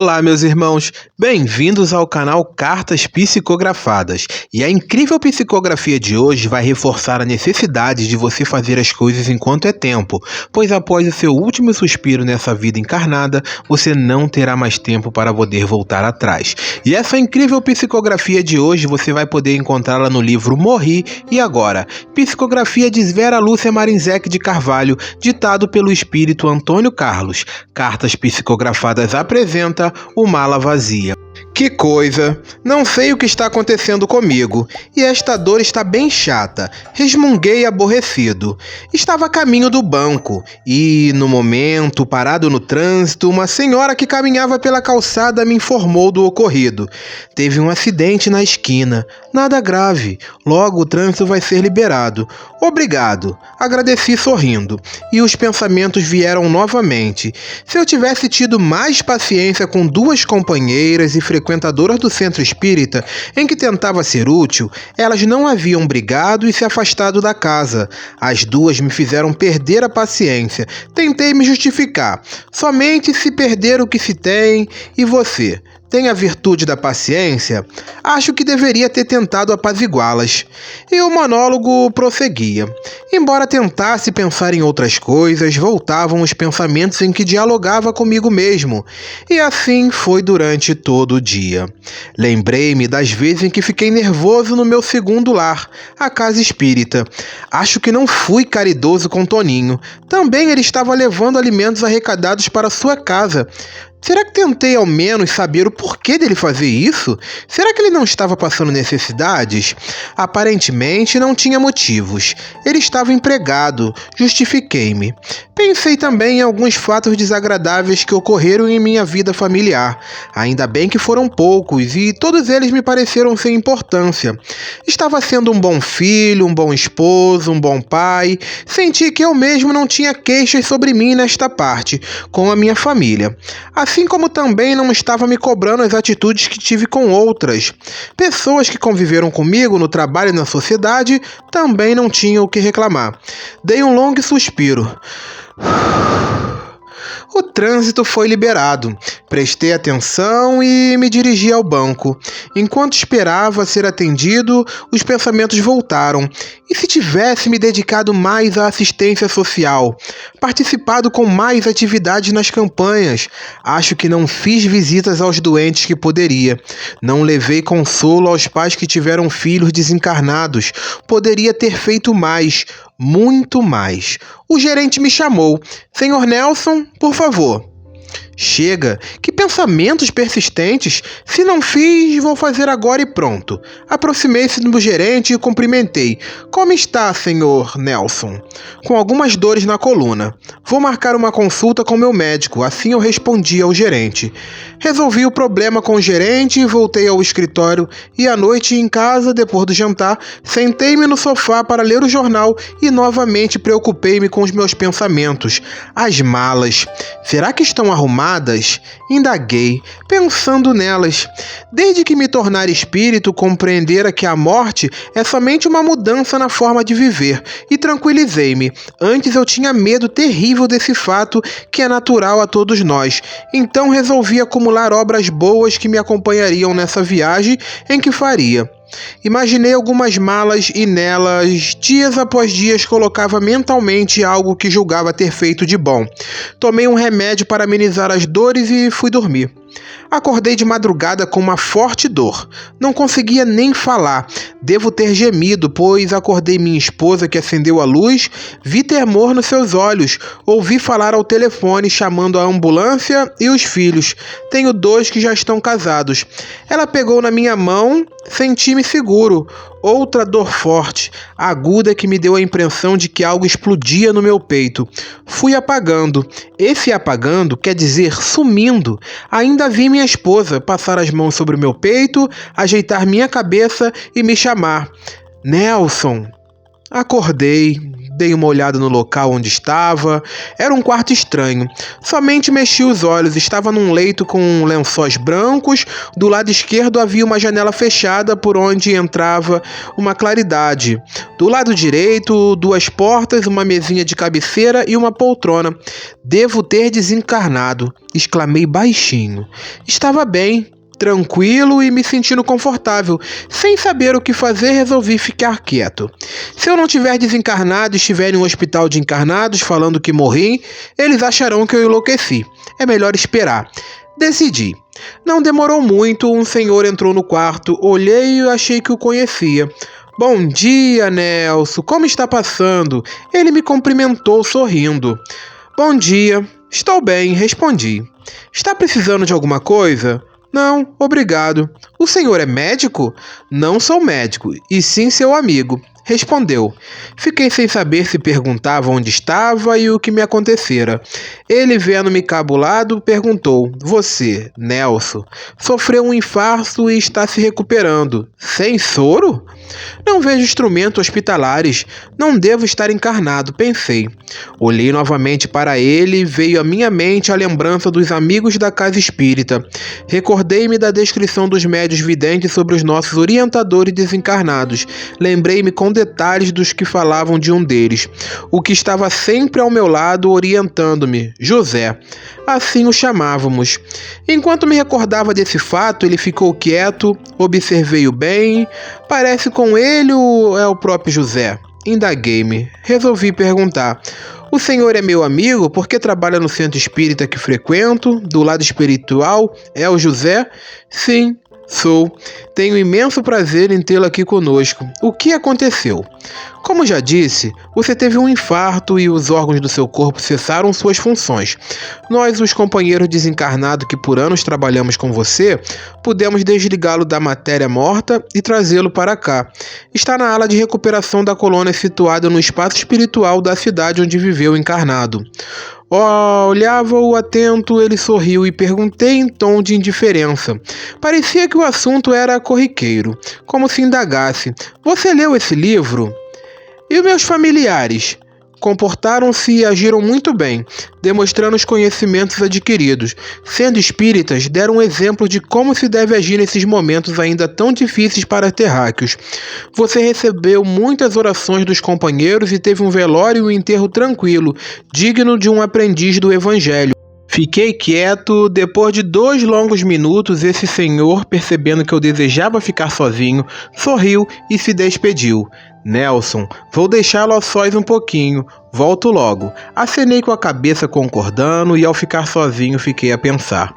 Olá, meus irmãos, bem-vindos ao canal Cartas Psicografadas. E a incrível psicografia de hoje vai reforçar a necessidade de você fazer as coisas enquanto é tempo, pois após o seu último suspiro nessa vida encarnada, você não terá mais tempo para poder voltar atrás. E essa incrível psicografia de hoje você vai poder encontrá-la no livro Morri e Agora, psicografia de Vera Lúcia Marinzec de Carvalho, ditado pelo espírito Antônio Carlos. Cartas Psicografadas apresenta O Mala Vazia. Que coisa! Não sei o que está acontecendo comigo, e esta dor está bem chata. Resmunguei aborrecido. Estava a caminho do banco, e, no momento, parado no trânsito, uma senhora que caminhava pela calçada me informou do ocorrido. Teve um acidente na esquina. Nada grave. Logo o trânsito vai ser liberado. Obrigado. Agradeci sorrindo, e os pensamentos vieram novamente. Se eu tivesse tido mais paciência com duas companheiras e frequentadoras do centro espírita em que tentava ser útil, elas não haviam brigado e se afastado da casa. As duas me fizeram perder a paciência. Tentei me justificar. Somente se perder o que se tem. E você? Tem a virtude da paciência? Acho que deveria ter tentado apaziguá-las. E o monólogo prosseguia. Embora tentasse pensar em outras coisas, voltavam os pensamentos em que dialogava comigo mesmo. E assim foi durante todo o dia. Lembrei-me das vezes em que fiquei nervoso no meu segundo lar, a casa espírita. Acho que não fui caridoso com Toninho. Também ele estava levando alimentos arrecadados para sua casa. Será que tentei ao menos saber o porquê dele fazer isso? Será que ele não estava passando necessidades? Aparentemente não tinha motivos. Ele estava empregado. Justifiquei-me. Pensei também em alguns fatos desagradáveis que ocorreram em minha vida familiar. Ainda bem que foram poucos e todos eles me pareceram sem importância. Estava sendo um bom filho, um bom esposo, um bom pai. Senti que eu mesmo não tinha queixas sobre mim nesta parte, com a minha família. Assim como também não estava me cobrando as atitudes que tive com outras. Pessoas que conviveram comigo no trabalho e na sociedade também não tinham o que reclamar. Dei um longo suspiro. O trânsito foi liberado. Prestei atenção e me dirigi ao banco. Enquanto esperava ser atendido, os pensamentos voltaram. E se tivesse me dedicado mais à assistência social? Participado com mais atividades nas campanhas? Acho que não fiz visitas aos doentes que poderia. Não levei consolo aos pais que tiveram filhos desencarnados. Poderia ter feito mais. Muito mais. O gerente me chamou. Senhor Nelson, por favor. Chega, que pensamentos persistentes. Se não fiz, vou fazer agora e pronto. Aproximei-se do gerente e cumprimentei. Como está, senhor Nelson? Com algumas dores na coluna. Vou marcar uma consulta com meu médico, assim eu respondi ao gerente. Resolvi o problema com o gerente e voltei ao escritório e à noite em casa, depois do jantar, sentei-me no sofá para ler o jornal e novamente preocupei-me com os meus pensamentos. As malas. Será que estão arrumadas? Indaguei, pensando nelas. Desde que me tornar espírito, compreendera que a morte é somente uma mudança na forma de viver, e tranquilizei-me. Antes eu tinha medo terrível desse fato, que é natural a todos nós. Então resolvi acumular obras boas que me acompanhariam nessa viagem em que faria. Imaginei algumas malas e nelas, dias após dias, colocava mentalmente algo que julgava ter feito de bom. Tomei um remédio para amenizar as dores e fui dormir. Acordei de madrugada com uma forte dor. Não conseguia nem falar. Devo ter gemido, pois acordei minha esposa que acendeu a luz, vi temor nos seus olhos, ouvi falar ao telefone chamando a ambulância e os filhos. Tenho 2 que já estão casados. Ela pegou na minha mão, senti-me seguro. Outra dor forte, aguda, que me deu a impressão de que algo explodia no meu peito. Fui apagando. Esse apagando quer dizer sumindo. Ainda vi minha esposa passar as mãos sobre o meu peito, ajeitar minha cabeça e me chamar. Nelson. Acordei. dei uma olhada no local onde estava. Era um quarto estranho. Somente mexi os olhos. Estava num leito com lençóis brancos. Do lado esquerdo havia uma janela fechada por onde entrava uma claridade. Do lado direito, 2 portas, uma mesinha de cabeceira e uma poltrona. Devo ter desencarnado, exclamei baixinho. Estava bem, tranquilo e me sentindo confortável. Sem saber o que fazer, resolvi ficar quieto. Se eu não tiver desencarnado e estiver em um hospital de encarnados falando que morri, eles acharão que eu enlouqueci. É melhor esperar. Decidi. Não demorou muito, um senhor entrou no quarto. Olhei e achei que o conhecia. Bom dia, Nelson. Como está passando? Ele me cumprimentou sorrindo. Bom dia. Estou bem, respondi. Está precisando de alguma coisa? Não, obrigado. O senhor é médico? Não sou médico, e sim seu amigo. Respondeu. Fiquei sem saber se perguntava onde estava e o que me acontecera. Ele, vendo-me cabulado, perguntou. Você, Nelson, sofreu um infarto e está se recuperando. Sem soro? Não vejo instrumentos hospitalares. Não devo estar encarnado, pensei. Olhei novamente para ele e veio à minha mente a lembrança dos amigos da casa espírita. Recordei-me da descrição dos médios videntes sobre os nossos orientadores desencarnados. Lembrei-me com detalhes dos que falavam de um deles, o que estava sempre ao meu lado orientando-me, José. Assim o chamávamos. Enquanto me recordava desse fato, ele ficou quieto, observei-o bem. Parece com ele ou é o próprio José? Indaguei-me. Resolvi perguntar. O senhor é meu amigo porque trabalha no centro espírita que frequento, do lado espiritual, é o José? Sim. Sou. Tenho imenso prazer em tê-lo aqui conosco. O que aconteceu? Como já disse, você teve um infarto e os órgãos do seu corpo cessaram suas funções. Nós, os companheiros desencarnados que por anos trabalhamos com você, pudemos desligá-lo da matéria morta e trazê-lo para cá. Está na ala de recuperação da colônia situada no espaço espiritual da cidade onde viveu encarnado. Olhava-o atento, ele sorriu e perguntei em tom de indiferença. Parecia que o assunto era corriqueiro, como se indagasse. Você leu esse livro? E os meus familiares? Comportaram-se e agiram muito bem, demonstrando os conhecimentos adquiridos. Sendo espíritas, deram um exemplo de como se deve agir nesses momentos ainda tão difíceis para terráqueos. Você recebeu muitas orações dos companheiros e teve um velório e um enterro tranquilo, digno de um aprendiz do Evangelho. Fiquei quieto. Depois de 2 longos minutos, esse senhor, percebendo que eu desejava ficar sozinho, sorriu e se despediu. Nelson, vou deixá-lo a sós um pouquinho. Volto logo. Acenei com a cabeça concordando e ao ficar sozinho fiquei a pensar.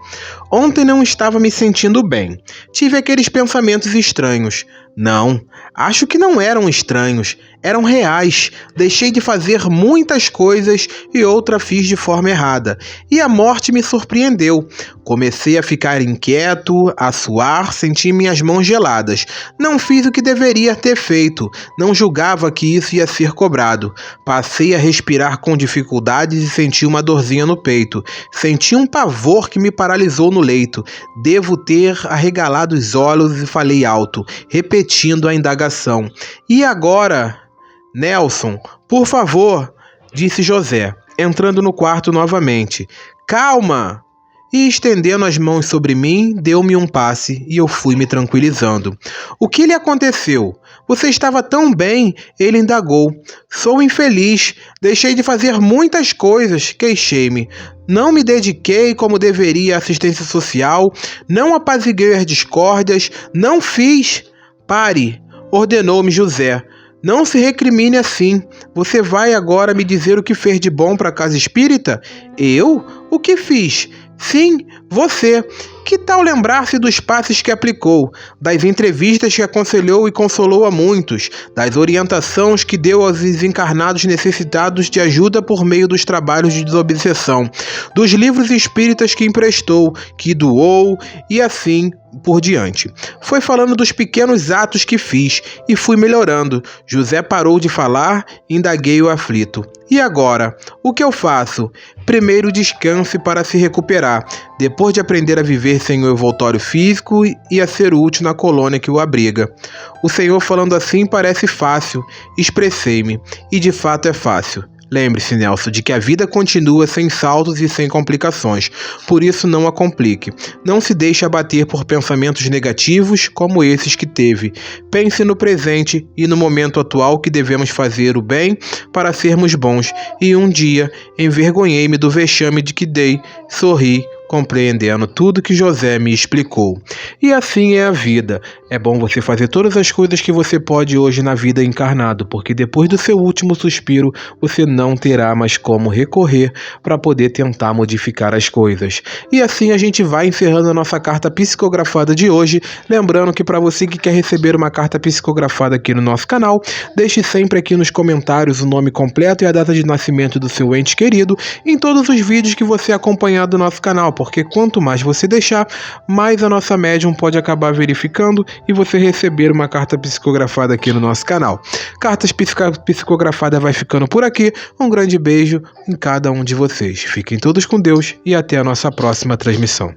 Ontem não estava me sentindo bem. Tive aqueles pensamentos estranhos. Não, acho que não eram estranhos. Eram reais. Deixei de fazer muitas coisas e outra fiz de forma errada. E a morte me surpreendeu. Comecei a ficar inquieto, a suar, senti minhas mãos geladas. Não fiz o que deveria ter feito. Não julgava que isso ia ser cobrado. Passei a respirar com dificuldades e senti uma dorzinha no peito. Senti um pavor que me paralisou no leito. Devo ter arregalado os olhos e falei alto, repetindo a indagação. E agora? Nelson, por favor, disse José, entrando no quarto novamente. Calma! E estendendo as mãos sobre mim, deu-me um passe e eu fui me tranquilizando. O que lhe aconteceu? Você estava tão bem, ele indagou. Sou infeliz, deixei de fazer muitas coisas, queixei-me. Não me dediquei como deveria à assistência social, não apaziguei as discórdias, não fiz... Pare, ordenou-me José. Não se recrimine assim. Você vai agora me dizer o que fez de bom para a casa espírita? Eu? O que fiz? Sim, você. Que tal lembrar-se dos passes que aplicou, das entrevistas que aconselhou e consolou a muitos, das orientações que deu aos desencarnados necessitados de ajuda por meio dos trabalhos de desobsessão, dos livros espíritas que emprestou, que doou, e assim por diante. Foi falando dos pequenos atos que fiz e fui melhorando. José parou de falar, indaguei-o aflito. E agora? O que eu faço? Primeiro descanse para se recuperar, depois de aprender a viver sem o envoltório físico e a ser útil na colônia que o abriga. O senhor falando assim parece fácil, expressei-me, e de fato é fácil. Lembre-se, Nelson, de que a vida continua sem saltos e sem complicações, por isso não a complique. Não se deixe abater por pensamentos negativos como esses que teve. Pense no presente e no momento atual que devemos fazer o bem para sermos bons, e um dia envergonhei-me do vexame de que dei, sorri, compreendendo tudo que José me explicou. E assim é a vida. É bom você fazer todas as coisas que você pode hoje na vida encarnado, porque depois do seu último suspiro, você não terá mais como recorrer para poder tentar modificar as coisas. E assim a gente vai encerrando a nossa carta psicografada de hoje. Lembrando que para você que quer receber uma carta psicografada aqui no nosso canal, deixe sempre aqui nos comentários o nome completo e a data de nascimento do seu ente querido em todos os vídeos que você acompanhar do nosso canal, porque quanto mais você deixar, mais a nossa médium pode acabar verificando e você receber uma carta psicografada aqui no nosso canal. Cartas psicografada vai ficando por aqui. Um grande beijo em cada um de vocês. Fiquem todos com Deus e até a nossa próxima transmissão.